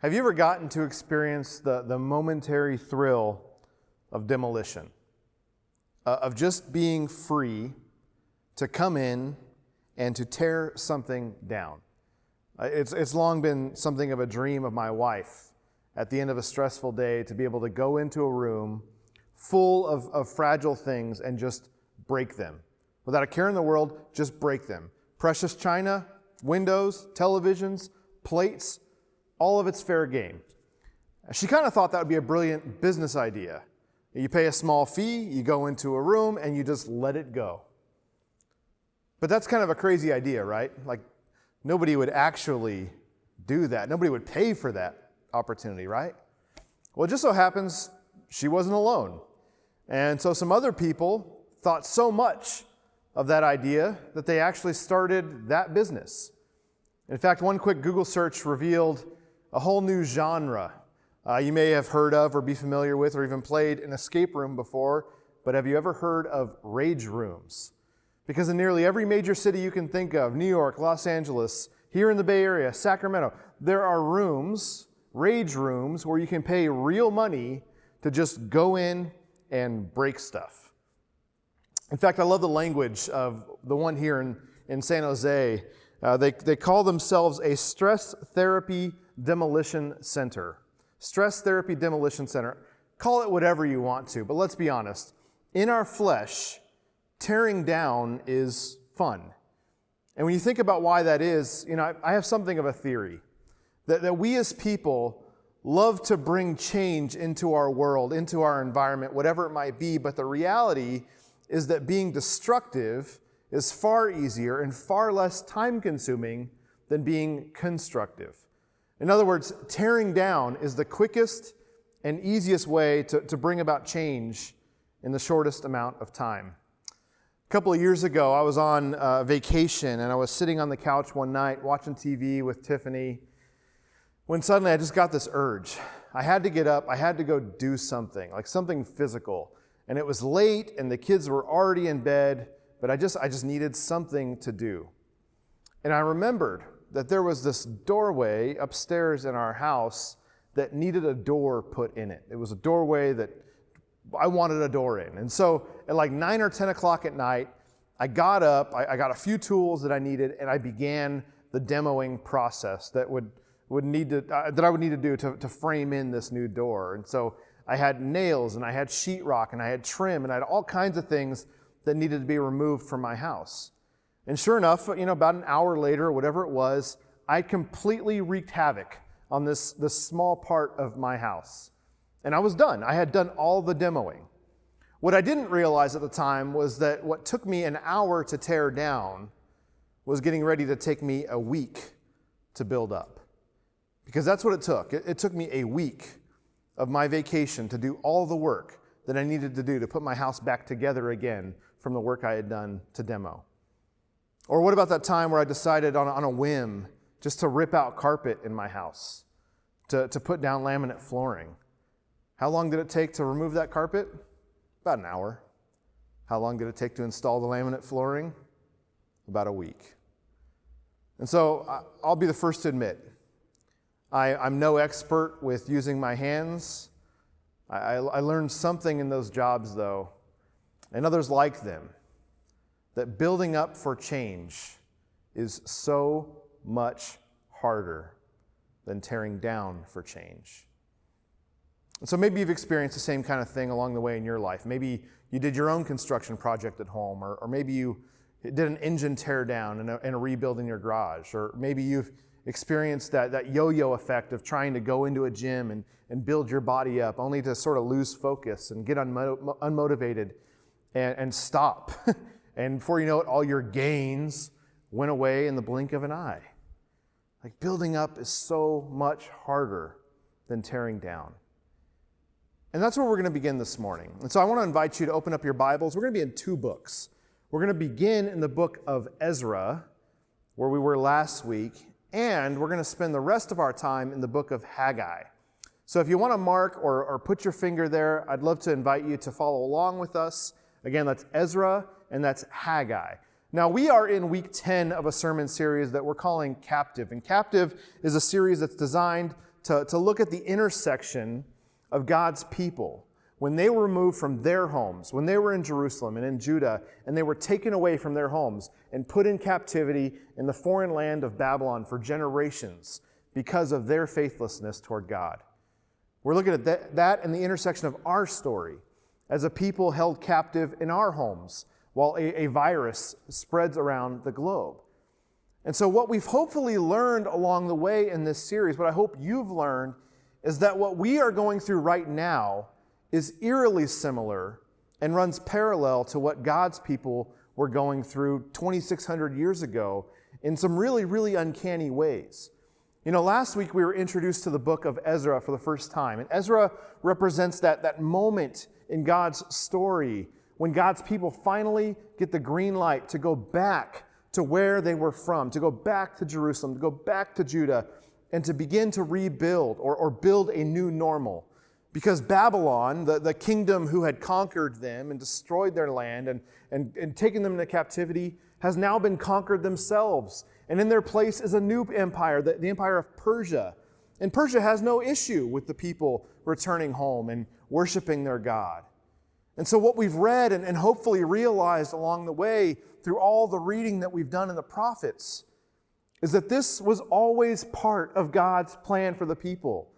Have you ever gotten to experience the momentary thrill of demolition? Of just being free to come in and to tear something down? It's long been something of a dream of my wife at the end of a stressful day to be able to go into a room full of fragile things and just break them. Without a care in the world, just break them. Precious china, windows, televisions, plates, all of it's fair game. She kind of thought that would be a brilliant business idea. You pay a small fee, you go into a room, and you just let it go. But that's kind of a crazy idea, right? Like, nobody would actually do that. Nobody would pay for that opportunity, right? Well, it just so happens she wasn't alone. And so some other people thought so much of that idea that they actually started that business. In fact, one quick Google search revealed a whole new genre you may have heard of or be familiar with or even played an escape room before, but have you ever heard of rage rooms? Because in nearly every major city you can think of, New York, Los Angeles, here in the Bay Area, Sacramento, there are rooms, rage rooms, where you can pay real money to just go in and break stuff. In fact, I love the language of the one here in San Jose. They call themselves a stress therapy demolition center. Stress therapy demolition center. Call it whatever you want to, but let's be honest. In our flesh, tearing down is fun. And when you think about why that is, I have something of a theory. That we as people love to bring change into our world, into our environment, whatever it might be, but the reality is that being destructive is far easier and far less time-consuming than being constructive. In other words, tearing down is the quickest and easiest way to bring about change in the shortest amount of time. A couple of years ago, I was on vacation, and I was sitting on the couch one night watching TV with Tiffany, when suddenly I just got this urge. I had to get up, I had to go do something, like something physical. And it was late, and the kids were already in bed, but I just needed something to do. And I remembered that there was this doorway upstairs in our house that needed a door put in it. It was a doorway that I wanted a door in. And so at like 9 or 10 o'clock at night, I got up, I got a few tools that I needed, and I began the demoing process that I would need to do to frame in this new door. And so I had nails, and I had sheetrock, and I had trim, and I had all kinds of things that needed to be removed from my house. And sure enough, about an hour later, or whatever it was, I completely wreaked havoc on this small part of my house. And I was done. I had done all the demoing. What I didn't realize at the time was that what took me an hour to tear down was getting ready to take me a week to build up. Because that's what it took. It took me a week of my vacation to do all the work that I needed to do to put my house back together again from the work I had done to demo. Or what about that time where I decided on a whim just to rip out carpet in my house, to put down laminate flooring? How long did it take to remove that carpet? About an hour. How long did it take to install the laminate flooring? About a week. And so I'll be the first to admit, I'm no expert with using my hands. I learned something in those jobs, though, and others like them, that building up for change is so much harder than tearing down for change. And so maybe you've experienced the same kind of thing along the way in your life. Maybe you did your own construction project at home, or maybe you did an engine tear down and a rebuild in your garage, or maybe you've experienced that yo-yo effect of trying to go into a gym and build your body up only to sort of lose focus and get unmotivated and stop. And before you know it, all your gains went away in the blink of an eye. Like, building up is so much harder than tearing down. And that's where we're going to begin this morning. And so I want to invite you to open up your Bibles. We're going to be in two books. We're going to begin in the book of Ezra, where we were last week, and we're going to spend the rest of our time in the book of Haggai. So if you want to mark or put your finger there, I'd love to invite you to follow along with us. Again, that's Ezra and that's Haggai. Now, we are in week 10 of a sermon series that we're calling Captive. And Captive is a series that's designed to look at the intersection of God's people when they were removed from their homes, when they were in Jerusalem and in Judah, and they were taken away from their homes and put in captivity in the foreign land of Babylon for generations because of their faithlessness toward God. We're looking at that in the intersection of our story as a people held captive in our homes while a virus spreads around the globe. And so what we've hopefully learned along the way in this series, what I hope you've learned, is that what we are going through right now is eerily similar and runs parallel to what God's people were going through 2,600 years ago in some really, really uncanny ways. You know, last week we were introduced to the book of Ezra for the first time, and Ezra represents that moment in God's story when God's people finally get the green light to go back to where they were from, to go back to Jerusalem, to go back to Judah, and to begin to rebuild or build a new normal. Because Babylon, the kingdom who had conquered them and destroyed their land and taken them into captivity, has now been conquered themselves. And in their place is a new empire, the empire of Persia. And Persia has no issue with the people returning home and worshiping their God. And so what we've read and hopefully realized along the way through all the reading that we've done in the prophets is that this was always part of God's plan for the people,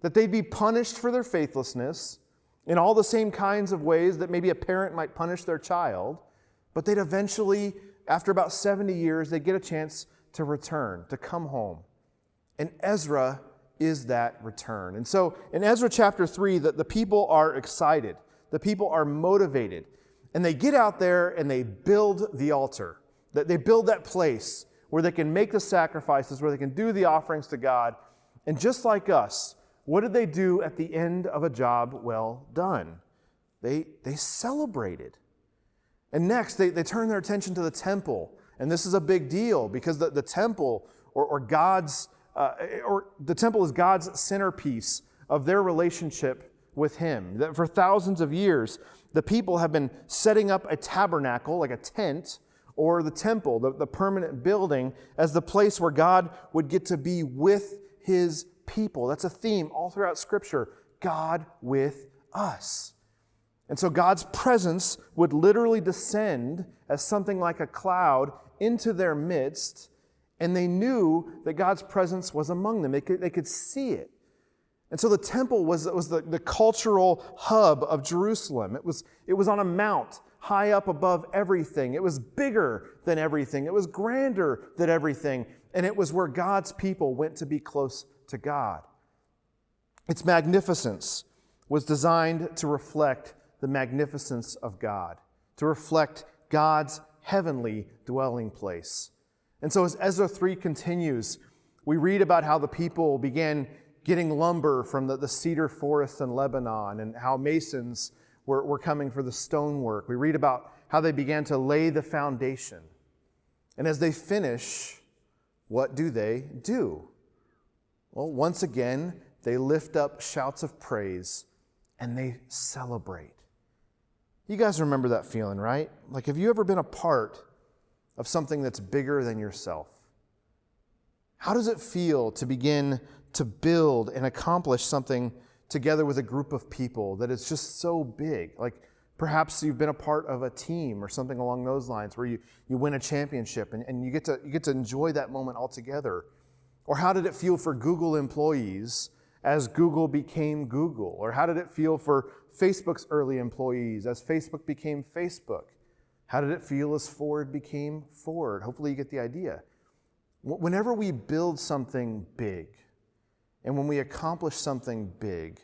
that they'd be punished for their faithlessness in all the same kinds of ways that maybe a parent might punish their child, but they'd eventually, after about 70 years, they'd get a chance to return, to come home. And Ezra is that return. And so in Ezra chapter 3, the people are excited. The people are motivated. And they get out there and they build the altar. They build that place where they can make the sacrifices, where they can do the offerings to God. And just like us, what did they do at the end of a job well done? They celebrated. And next, they turn their attention to the temple. And this is a big deal because the temple the temple is God's centerpiece of their relationship with Him. That for thousands of years, the people have been setting up a tabernacle, like a tent, or the temple, the permanent building, as the place where God would get to be with His people. That's a theme all throughout Scripture. God with us. And so God's presence would literally descend as something like a cloud into their midst, and they knew that God's presence was among them. They could see it. And so the temple was the cultural hub of Jerusalem. It was on a mount high up above everything. It was bigger than everything. It was grander than everything. And it was where God's people went to be close to God. Its magnificence was designed to reflect the magnificence of God, to reflect God's heavenly dwelling place. And so as Ezra 3 continues, we read about how the people began getting lumber from the cedar forests in Lebanon and how masons were coming for the stonework. We read about how they began to lay the foundation. And as they finish, what do they do? Well, once again, they lift up shouts of praise and they celebrate. You guys remember that feeling, right? Like, have you ever been a part of something that's bigger than yourself? How does it feel to begin to build and accomplish something together with a group of people that is just so big? Like, perhaps you've been a part of a team or something along those lines where you win a championship and you get to enjoy that moment all together. Or how did it feel for Google employees as Google became Google? Or how did it feel for Facebook's early employees as Facebook became Facebook? How did it feel as Ford became Ford? Hopefully you get the idea. Whenever we build something big, and when we accomplish something big,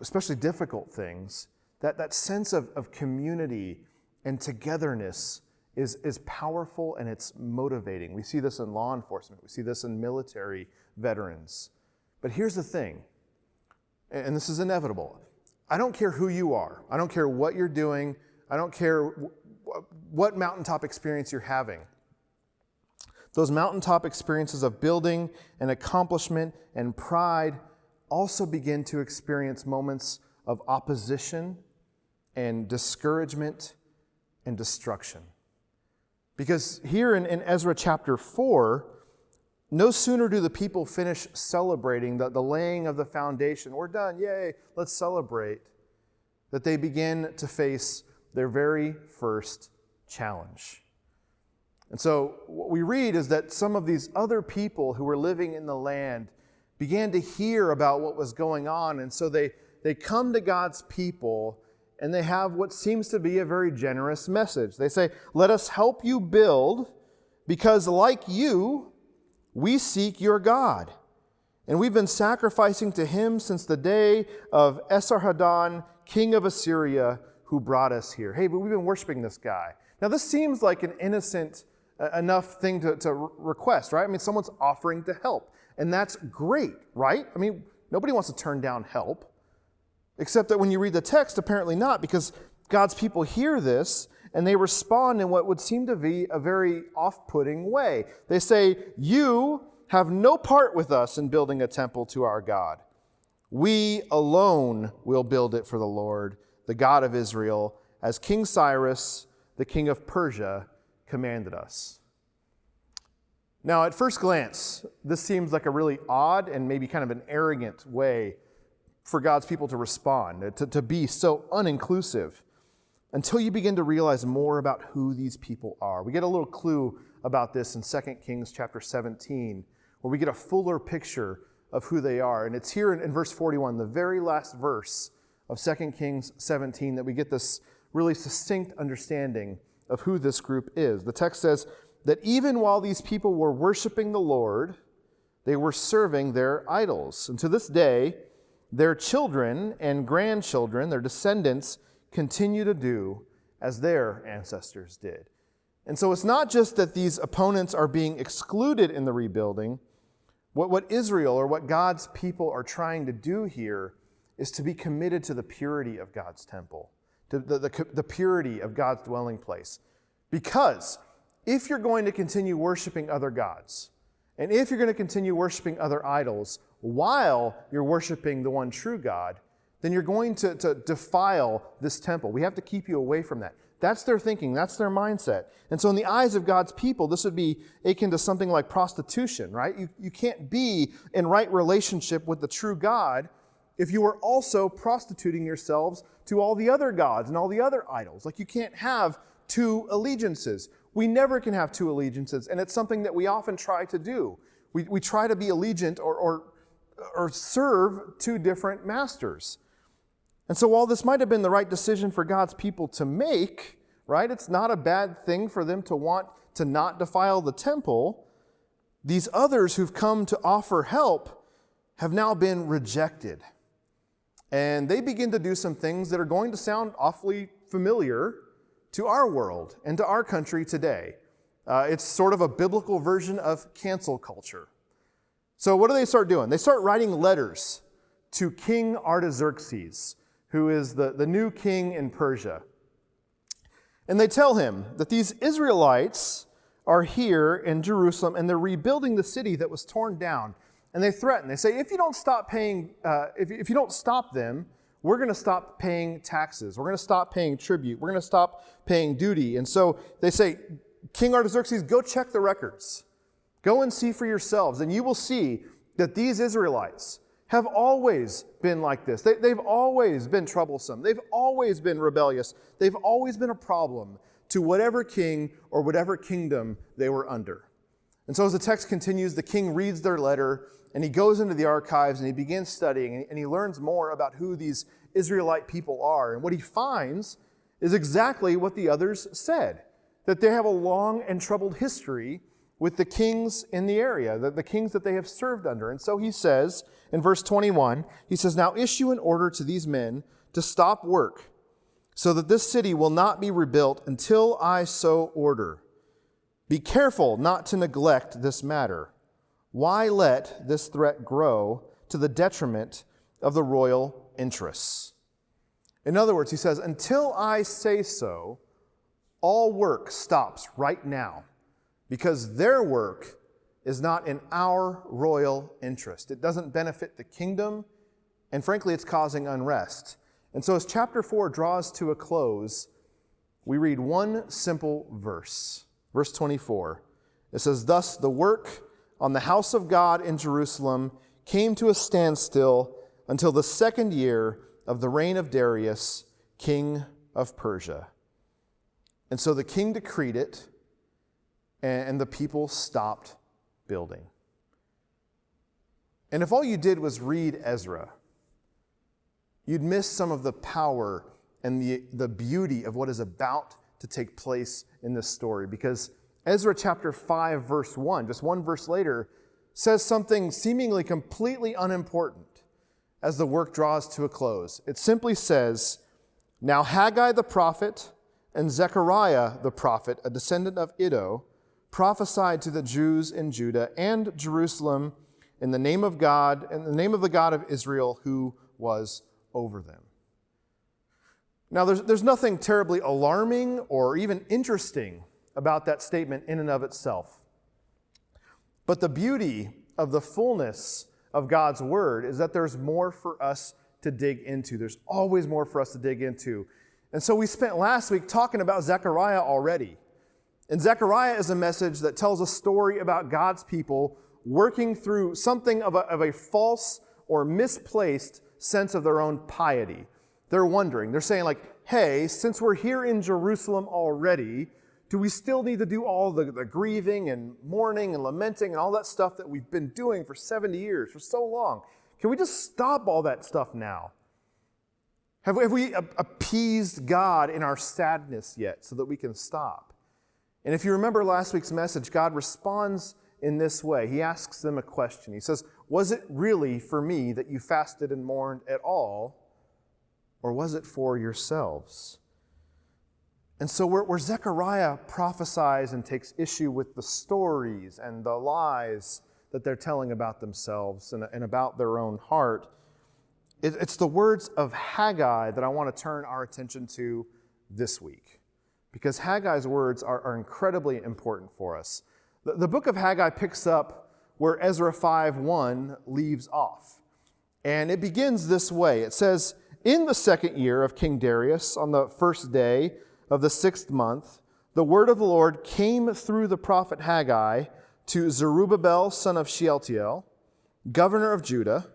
especially difficult things, that sense of community and togetherness is powerful and it's motivating. We see this in law enforcement. We see this in military veterans. But here's the thing, and this is inevitable. I don't care who you are. I don't care what you're doing. I don't care what mountaintop experience you're having. Those mountaintop experiences of building and accomplishment and pride also begin to experience moments of opposition and discouragement and destruction. Because here in Ezra chapter 4, no sooner do the people finish celebrating the laying of the foundation, we're done, yay, let's celebrate, that they begin to face their very first challenge. And so what we read is that some of these other people who were living in the land began to hear about what was going on, and so they come to God's people and they have what seems to be a very generous message. They say, "Let us help you build, because like you, we seek your God. And we've been sacrificing to him since the day of Esarhaddon, king of Assyria, who brought us here." Hey, but we've been worshiping this guy. Now this seems like an innocent enough thing to request, right? I mean, someone's offering to help. And that's great, right? I mean, nobody wants to turn down help. Except that when you read the text, apparently not, because God's people hear this and they respond in what would seem to be a very off-putting way. They say, "You have no part with us in building a temple to our God. We alone will build it for the Lord, the God of Israel, as King Cyrus, the king of Persia, commanded us." Now, at first glance, this seems like a really odd and maybe kind of an arrogant way for God's people to respond, to be so uninclusive, until you begin to realize more about who these people are. We get a little clue about this in 2 Kings chapter 17, where we get a fuller picture of who they are. And it's here in verse 41, the very last verse of 2 Kings 17, that we get this really succinct understanding of who this group is. The text says that even while these people were worshiping the Lord, they were serving their idols. And to this day, their children and grandchildren, their descendants, continue to do as their ancestors did. And so it's not just that these opponents are being excluded in the rebuilding. What Israel, or what God's people are trying to do here, is to be committed to the purity of God's temple, to the purity of God's dwelling place. Because if you're going to continue worshiping other gods, and if you're going to continue worshiping other idols while you're worshiping the one true God, then you're going to defile this temple. We have to keep you away from that. That's their thinking. That's their mindset. And so in the eyes of God's people, this would be akin to something like prostitution, right? You can't be in right relationship with the true God if you are also prostituting yourselves to all the other gods and all the other idols. Like, you can't have two allegiances. We never can have two allegiances, and it's something that we often try to do. We try to be allegiant or serve two different masters. And so while this might have been the right decision for God's people to make, right, it's not a bad thing for them to want to not defile the temple, these others who've come to offer help have now been rejected. And they begin to do some things that are going to sound awfully familiar to our world and to our country today. It's sort of a biblical version of cancel culture. So what do they start doing? They start writing letters to King Artaxerxes, who is the new king in Persia. And they tell him that these Israelites are here in Jerusalem and they're rebuilding the city that was torn down. And they threaten. They say, if you don't stop paying, if you don't stop them, we're going to stop paying taxes. We're going to stop paying tribute. We're going to stop paying duty. And so they say, King Artaxerxes, go check the records. Go and see for yourselves, and you will see that these Israelites have always been like this. They've always been troublesome. They've always been rebellious. They've always been a problem to whatever king or whatever kingdom they were under. And so as the text continues, the king reads their letter, and he goes into the archives, and he begins studying, and he learns more about who these Israelite people are. And what he finds is exactly what the others said, that they have a long and troubled history with the kings in the area, the kings that they have served under. And so he says, in verse 21, he says, "Now issue an order to these men to stop work, so that this city will not be rebuilt until I so order. Be careful not to neglect this matter. Why let this threat grow to the detriment of the royal interests?" In other words, he says, until I say so, all work stops right now, because their work is not in our royal interest. It doesn't benefit the kingdom, and frankly, it's causing unrest. And so as chapter 4 draws to a close, we read one simple verse, verse 24. It says, "Thus the work on the house of God in Jerusalem came to a standstill until the 2nd year of the reign of Darius, king of Persia. And so the king decreed it, and the people stopped building. And if all you did was read Ezra, you'd miss some of the power and the beauty of what is about to take place in this story. Because Ezra chapter 5, verse 1, just one verse later, says something seemingly completely unimportant as the work draws to a close. It simply says, "Now Haggai the prophet and Zechariah the prophet, a descendant of Iddo, prophesied to the Jews in Judah and Jerusalem in the name of God, in the name of the God of Israel who was over them." Now, there's nothing terribly alarming or even interesting about that statement in and of itself. But the beauty of the fullness of God's word is that there's more for us to dig into. There's always more for us to dig into. And so we spent last week talking about Zechariah already. And Zechariah is a message that tells a story about God's people working through something of a false or misplaced sense of their own piety. They're wondering, they're saying like, hey, since we're here in Jerusalem already, do we still need to do all the grieving and mourning and lamenting and all that stuff that we've been doing for 70 years, for so long? Can we just stop all that stuff now? Have we appeased God in our sadness yet so that we can stop? And if you remember last week's message, God responds in this way. He asks them a question. He says, "Was it really for me that you fasted and mourned at all, or was it for yourselves?" And so where Zechariah prophesies and takes issue with the stories and the lies that they're telling about themselves and about their own heart, it's the words of Haggai that I want to turn our attention to this week. Because Haggai's words are incredibly important for us. The book of Haggai picks up where Ezra 5:1 leaves off. And it begins this way. It says, "In the 2nd year of King Darius, on the 1st day of the 6th month, the word of the Lord came through the prophet Haggai to Zerubbabel, son of Shealtiel, governor of Judah,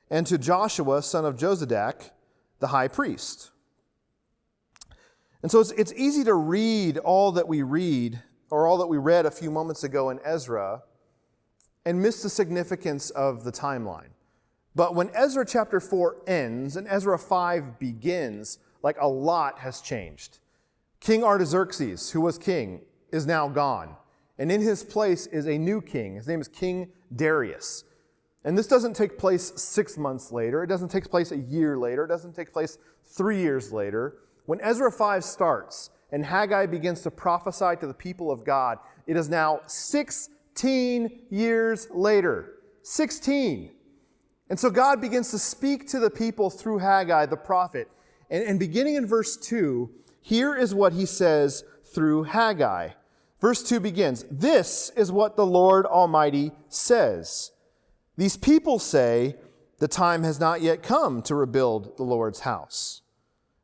and to Joshua, son of Jozadak, the high priest." And so it's easy to read all that we read, or all that we read a few moments ago in Ezra, and miss the significance of the timeline. But when Ezra chapter 4 ends and Ezra 5 begins, like a lot has changed. King Artaxerxes, who was king, is now gone. And in his place is a new king. His name is King Darius. And this doesn't take place 6 months later. It doesn't take place a year later. It doesn't take place 3 years later. When Ezra 5 starts and Haggai begins to prophesy to the people of God, it is now 16 years later. 16. And so God begins to speak to the people through Haggai, the prophet. And beginning in verse 2, here is what he says through Haggai. Verse 2 begins, "This is what the Lord Almighty says. These people say, the time has not yet come to rebuild the Lord's house."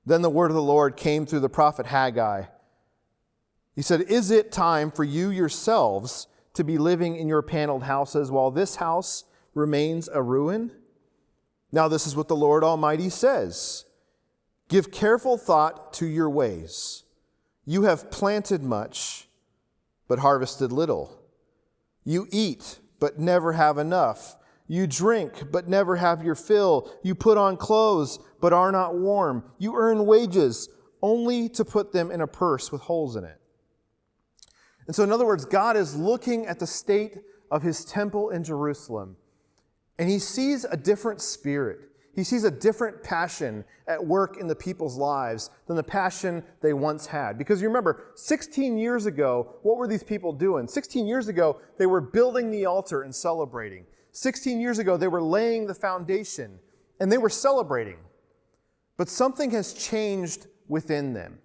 Then the word of the Lord came through the prophet Haggai. He said, "Is it time for you yourselves to be living in your paneled houses while this house remains a ruin? Now this is what the Lord Almighty says. Give careful thought to your ways. You have planted much, but harvested little. You eat, but never have enough. You drink, but never have your fill. You put on clothes, but are not warm. You earn wages, only to put them in a purse with holes in it." And so in other words, God is looking at the state of his temple in Jerusalem, and he sees a different spirit. He sees a different passion at work in the people's lives than the passion they once had. Because you remember, 16 years ago, what were these people doing? 16 years ago, they were building the altar and celebrating. 16 years ago, they were laying the foundation and they were celebrating. But something has changed within them.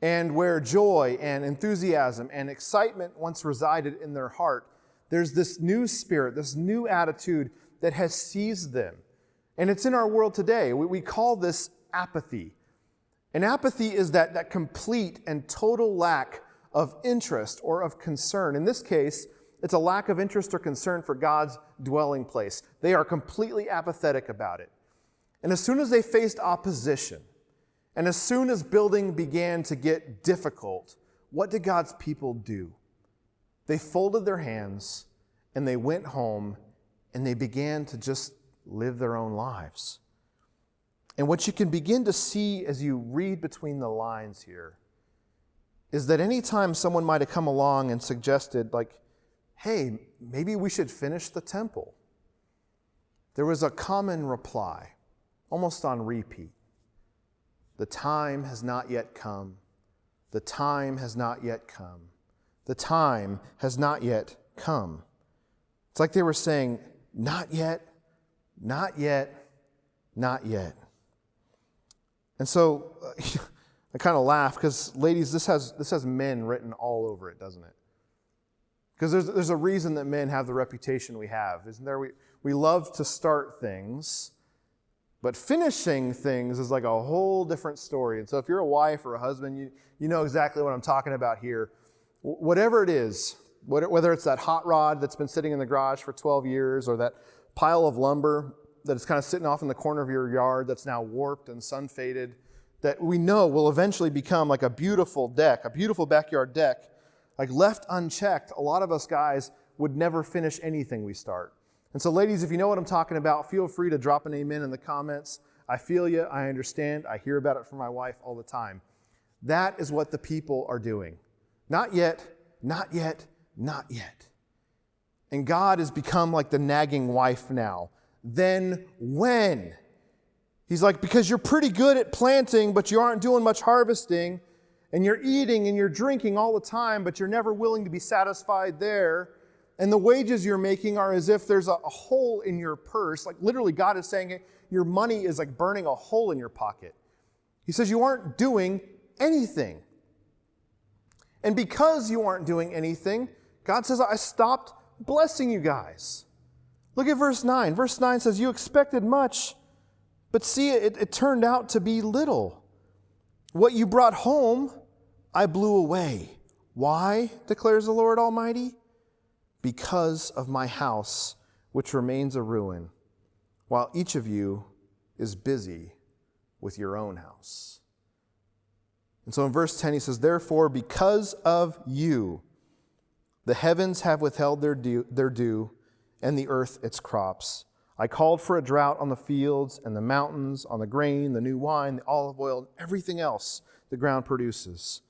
And where joy and enthusiasm and excitement once resided in their heart, there's this new spirit, this new attitude that has seized them. And it's in our world today. We call this apathy. And apathy is that complete and total lack of interest or of concern. In this case, It's a lack of interest or concern for God's dwelling place. They are completely apathetic about it. And as soon as they faced opposition, and as soon as building began to get difficult, what did God's people do? They folded their hands and they went home and they began to just live their own lives. And what you can begin to see as you read between the lines here is that anytime someone might have come along and suggested, like, hey, maybe we should finish the temple, there was a common reply, almost on repeat. The time has not yet come. The time has not yet come. The time has not yet come. It's like they were saying, not yet, not yet, not yet. And so I kind of laugh because, ladies, this has men written all over it, doesn't it? Because there's a reason that men have the reputation we have, isn't there? We love to start things, but finishing things is like a whole different story. And so if you're a wife or a husband, you know exactly what I'm talking about here. Whatever it is, whether it's that hot rod that's been sitting in the garage for 12 years or that pile of lumber that is kind of sitting off in the corner of your yard that's now warped and sun-faded, that we know will eventually become like a beautiful deck, a beautiful backyard deck, like left unchecked, a lot of us guys would never finish anything we start. And so ladies, if you know what I'm talking about, feel free to drop an amen in the comments. I feel you, I understand, I hear about it from my wife all the time. That is what the people are doing. Not yet, not yet, not yet. And God has become like the nagging wife now. Then when? He's like, because you're pretty good at planting, but you aren't doing much harvesting, and you're eating and you're drinking all the time, but you're never willing to be satisfied there, and the wages you're making are as if there's a hole in your purse. Like literally God is saying it, your money is like burning a hole in your pocket. He says you aren't doing anything. And because you aren't doing anything, God says, I stopped blessing you guys. Look at verse 9. Verse 9 says, you expected much, but see, it turned out to be little. What you brought home, I blew away. Why, declares the Lord Almighty? Because of my house, which remains a ruin, while each of you is busy with your own house. And so in verse 10, he says, therefore, because of you, the heavens have withheld their dew, and the earth its crops. I called for a drought on the fields and the mountains, on the grain, the new wine, the olive oil, and everything else the ground produces,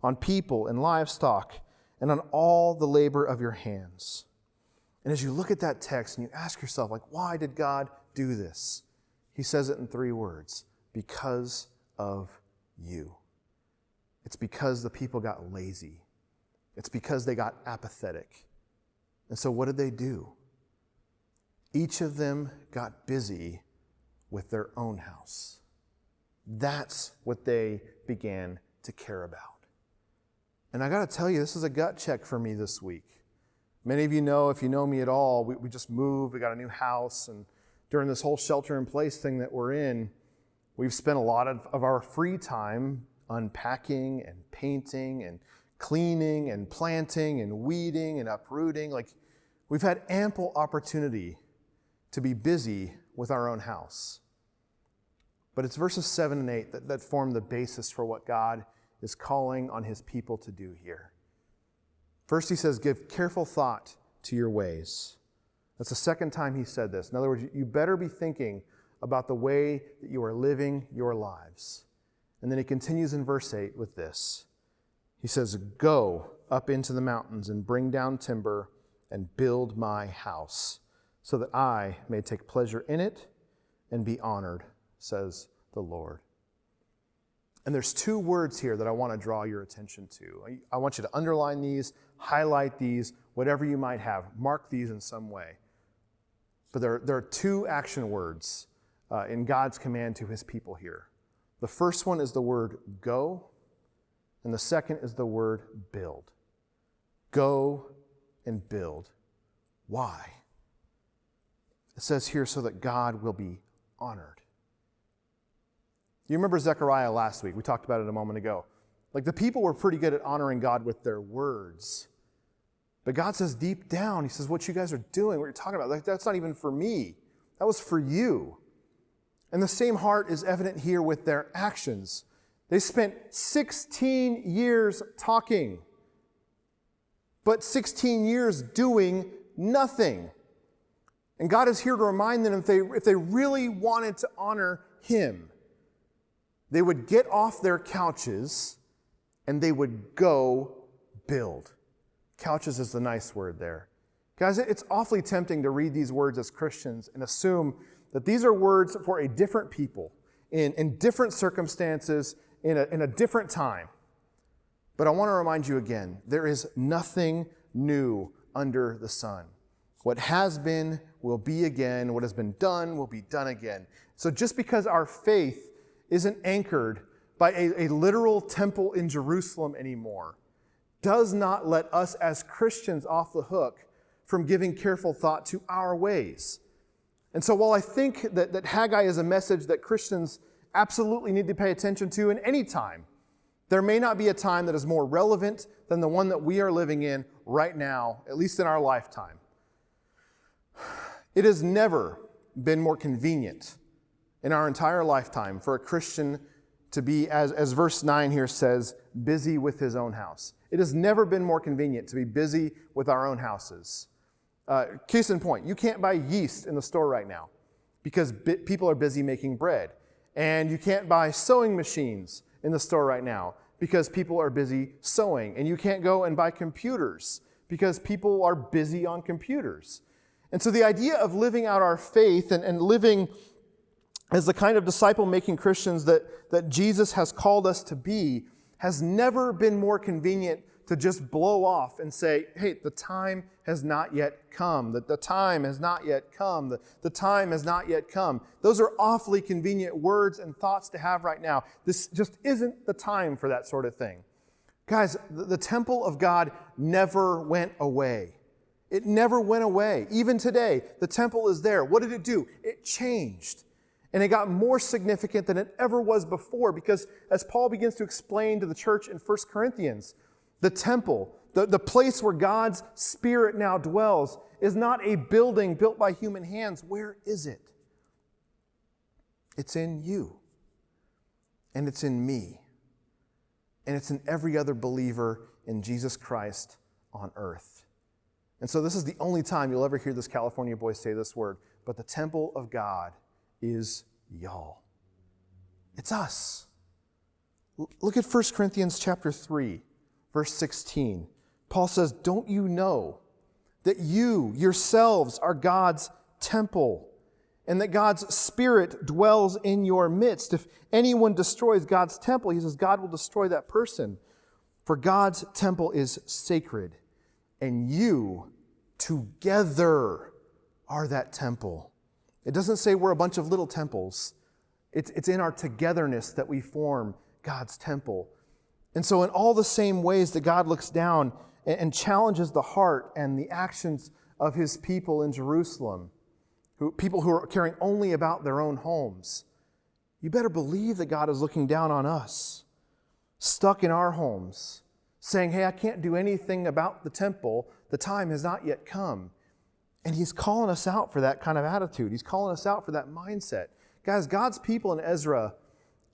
on people and livestock, and on all the labor of your hands. And as you look at that text and you ask yourself, like, why did God do this? He says it in 3 words, because of you. It's because the people got lazy. It's because they got apathetic. And so what did they do? Each of them got busy with their own house. That's what they began to care about. And I got to tell you, this is a gut check for me this week. Many of you know, if you know me at all, we just moved, we got a new house, and during this whole shelter-in-place thing that we're in, we've spent a lot of our free time unpacking and painting and cleaning and planting and weeding and uprooting. Like, we've had ample opportunity to be busy with our own house. But it's verses 7 and 8 that form the basis for what God is calling on his people to do here. First, he says, give careful thought to your ways. That's the second time he said this. In other words, you better be thinking about the way that you are living your lives. And then he continues in verse 8 with this. He says, go up into the mountains and bring down timber and build my house, so that I may take pleasure in it and be honored, says the Lord. And there's 2 words here that I want to draw your attention to. I want you to underline these, highlight these, whatever you might have. Mark these in some way. But there are 2 action words in God's command to his people here. The first one is the word go, and the second is the word build. Go and build. Why? It says here, so that God will be honored. You remember Zechariah last week? We talked about it a moment ago. Like, the people were pretty good at honoring God with their words, But God says deep down, he says, what you guys are doing, what you're talking about, like, that's not even for me. That was for you. And the same heart is evident here with their actions. They spent 16 years talking, but 16 years doing nothing. And God is here to remind them if they really wanted to honor him, they would get off their couches and they would go build. Couches is the nice word there. Guys, it's awfully tempting to read these words as Christians and assume that these are words for a different people in different circumstances in a different time. But I want to remind you again, there is nothing new under the sun. What has been will be again. What has been done will be done again. So just because our faith isn't anchored by a literal temple in Jerusalem anymore, does not let us as Christians off the hook from giving careful thought to our ways. And so while I think that Haggai is a message that Christians absolutely need to pay attention to in any time, there may not be a time that is more relevant than the one that we are living in right now, at least in our lifetime. It has never been more convenient in our entire lifetime for a Christian to be, as verse 9 here says, busy with his own house. It has never been more convenient to be busy with our own houses. Case in point, you can't buy yeast in the store right now because people are busy making bread. And you can't buy sewing machines in the store right now because people are busy sewing. And you can't go and buy computers because people are busy on computers. And so the idea of living out our faith and living as the kind of disciple-making Christians that Jesus has called us to be has never been more convenient to just blow off and say, hey, the time has not yet come. The time has not yet come. The time has not yet come. Those are awfully convenient words and thoughts to have right now. This just isn't the time for that sort of thing. Guys, the temple of God never went away. It never went away. Even today, the temple is there. What did it do? It changed. And it got more significant than it ever was before because as Paul begins to explain to the church in 1 Corinthians, the temple, the place where God's Spirit now dwells, is not a building built by human hands. Where is it? It's in you. And it's in me. And it's in every other believer in Jesus Christ on earth. And so this is the only time you'll ever hear this California boy say this word, but the temple of God is y'all. It's us. Look at 1 Corinthians chapter 3, verse 16. Paul says, don't you know that you yourselves are God's temple and that God's Spirit dwells in your midst? If anyone destroys God's temple, he says, God will destroy that person. For God's temple is sacred and you together are that temple. It doesn't say we're a bunch of little temples. It's in our togetherness that we form God's temple. And so in all the same ways that God looks down and challenges the heart and the actions of his people in Jerusalem, people who are caring only about their own homes, you better believe that God is looking down on us, stuck in our homes, saying, hey, I can't do anything about the temple. The time has not yet come. And he's calling us out for that kind of attitude. He's calling us out for that mindset. Guys, God's people in Ezra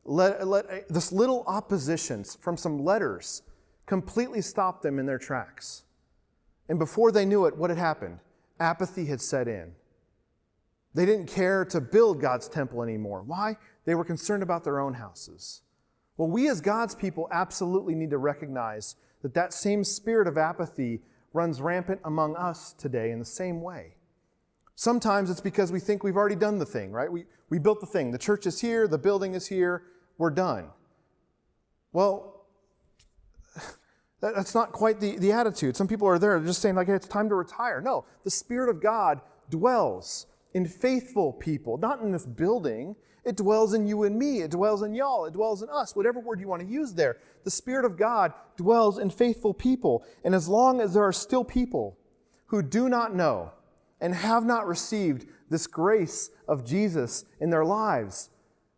let this little opposition from some letters completely stop them in their tracks. And before they knew it, what had happened? Apathy had set in. They didn't care to build God's temple anymore. Why? They were concerned about their own houses. Well, we as God's people absolutely need to recognize that same spirit of apathy runs rampant among us today in the same way. Sometimes it's because we think we've already done the thing, right? We built the thing. The church is here. The building is here. We're done. Well, that's not quite the attitude. Some people are there just saying, like, hey, it's time to retire. No, the Spirit of God dwells in faithful people, not in this building. It dwells in you and me. It dwells in y'all. It dwells in us, whatever word you want to use there. The Spirit of God dwells in faithful people. And as long as there are still people who do not know and have not received this grace of Jesus in their lives,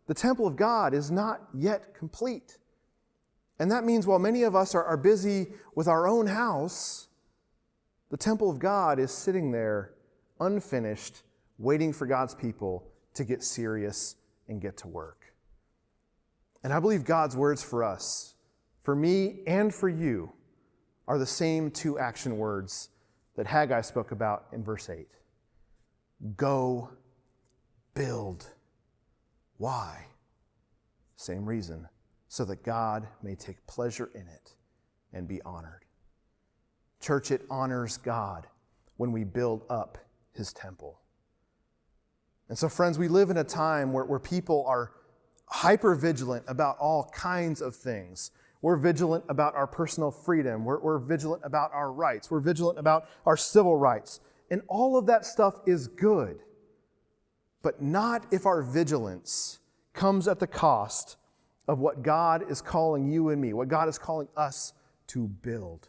the temple of God is not yet complete. And that means while many of us are busy with our own house, The temple of God is sitting there unfinished, waiting for God's people to get serious and get to work. And I believe God's words for us, for me and for you, are the same two action words that Haggai spoke about in verse 8. Go build. Why? Same reason, so that God may take pleasure in it and be honored. Church, it honors God when we build up his temple. And so, friends, we live in a time where people are hyper vigilant about all kinds of things. We're vigilant about our personal freedom. We're vigilant about our rights. We're vigilant about our civil rights. And all of that stuff is good. But not if our vigilance comes at the cost of what God is calling you and me, what God is calling us to build.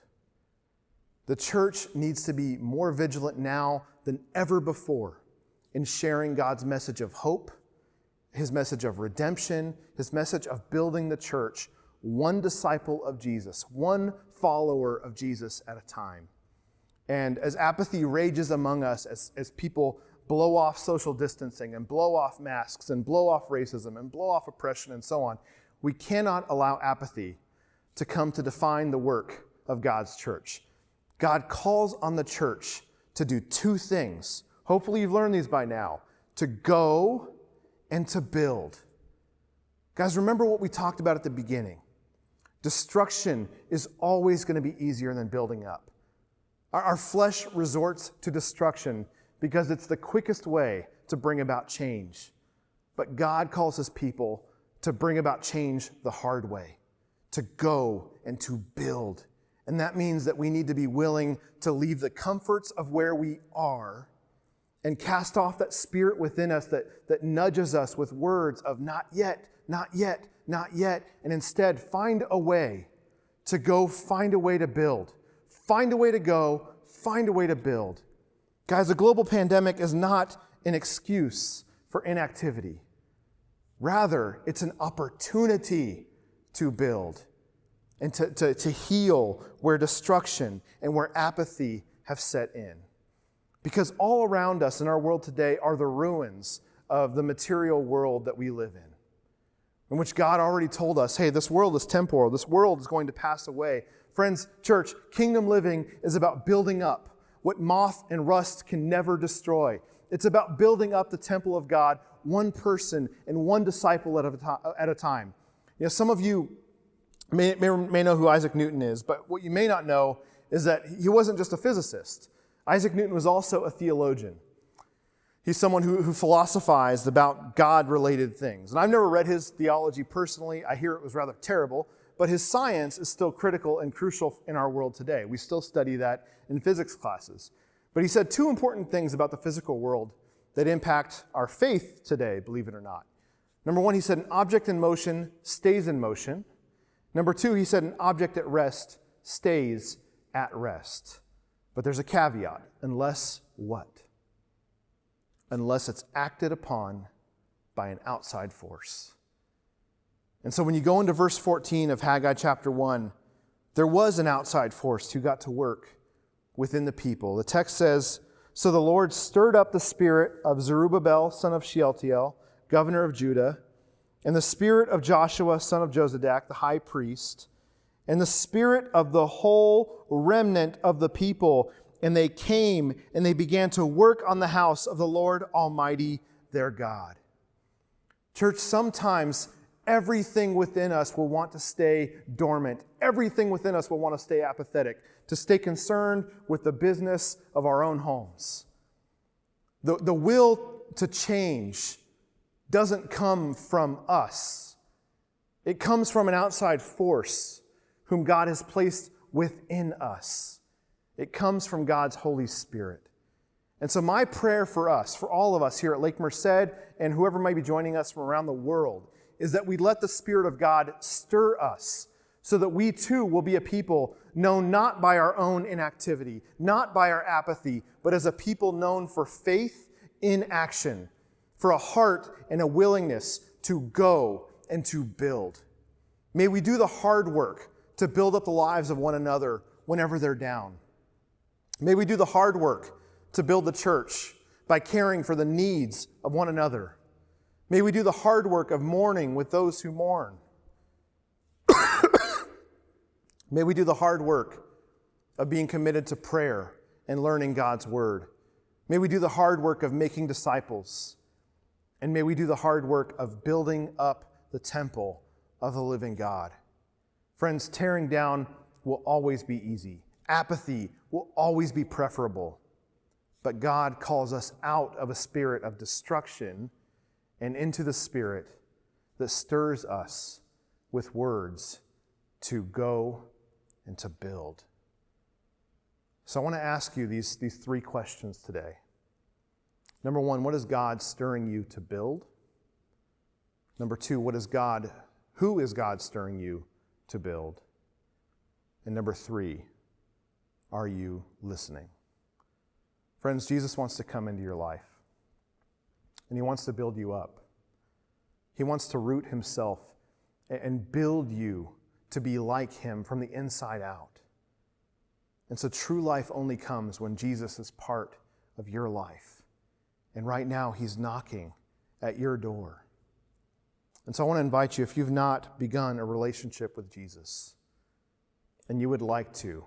The church needs to be more vigilant now than ever before in sharing God's message of hope, his message of redemption, his message of building the church, one disciple of Jesus, one follower of Jesus at a time. And as apathy rages among us, as people blow off social distancing and blow off masks and blow off racism and blow off oppression and so on, we cannot allow apathy to come to define the work of God's church. God calls on the church to do two things. Hopefully you've learned these by now. To go and to build. Guys, remember what we talked about at the beginning. Destruction is always going to be easier than building up. Our flesh resorts to destruction because it's the quickest way to bring about change. But God calls his people to bring about change the hard way, to go and to build. And that means that we need to be willing to leave the comforts of where we are and cast off that spirit within us that nudges us with words of not yet, not yet, not yet, and instead find a way to go, find a way to build. Find a way to go, find a way to build. Guys, a global pandemic is not an excuse for inactivity. Rather, it's an opportunity to build and to heal where destruction and where apathy have set in. Because all around us in our world today are the ruins of the material world that we live in which God already told us, hey, this world is temporal. This world is going to pass away. Friends, church, kingdom living is about building up what moth and rust can never destroy. It's about building up the temple of God, one person and one disciple at a time. You know, some of you may know who Isaac Newton is, but what you may not know is that he wasn't just a physicist. Isaac Newton was also a theologian. He's someone who philosophized about God-related things. And I've never read his theology personally. I hear it was rather terrible, but his science is still critical and crucial in our world today. We still study that in physics classes. But he said two important things about the physical world that impact our faith today, believe it or not. Number one, he said an object in motion stays in motion. Number two, he said an object at rest stays at rest. But there's a caveat, unless what? Unless it's acted upon by an outside force. And so when you go into verse 14 of Haggai chapter 1, there was an outside force who got to work within the people. The text says, so the Lord stirred up the spirit of Zerubbabel, son of Shealtiel, governor of Judah, and the spirit of Joshua, son of Jozadak, the high priest, and the spirit of the whole remnant of the people. And they came and they began to work on the house of the Lord Almighty, their God. Church, sometimes everything within us will want to stay dormant. Everything within us will want to stay apathetic, to stay concerned with the business of our own homes. The will to change doesn't come from us. It comes from an outside force whom God has placed within us. It comes from God's Holy Spirit. And so my prayer for us, for all of us here at Lake Merced and whoever might be joining us from around the world, is that we let the Spirit of God stir us so that we too will be a people known not by our own inactivity, not by our apathy, but as a people known for faith in action, for a heart and a willingness to go and to build. May we do the hard work to build up the lives of one another whenever they're down. May we do the hard work to build the church by caring for the needs of one another. May we do the hard work of mourning with those who mourn. May we do the hard work of being committed to prayer and learning God's word. May we do the hard work of making disciples. And may we do the hard work of building up the temple of the living God. Friends, tearing down will always be easy. Apathy will always be preferable. But God calls us out of a spirit of destruction and into the spirit that stirs us with words to go and to build. So I want to ask you these three questions today. Number one, what is God stirring you to build? Number two, who is God stirring you to build? And number three, are you listening? Friends, Jesus wants to come into your life, and he wants to build you up. He wants to root himself and build you to be like him from the inside out. And so true life only comes when Jesus is part of your life. And right now, he's knocking at your door. And so I want to invite you, if you've not begun a relationship with Jesus and you would like to,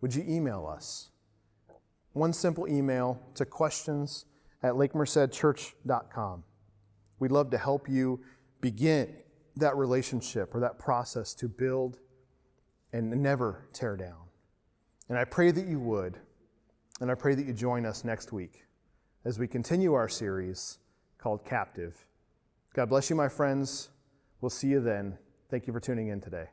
would you email us? One simple email to questions@lakemercedchurch.com. We'd love to help you begin that relationship or that process to build and never tear down. And I pray that you would, and I pray that you join us next week as we continue our series called Captive. God bless you, my friends. We'll see you then. Thank you for tuning in today.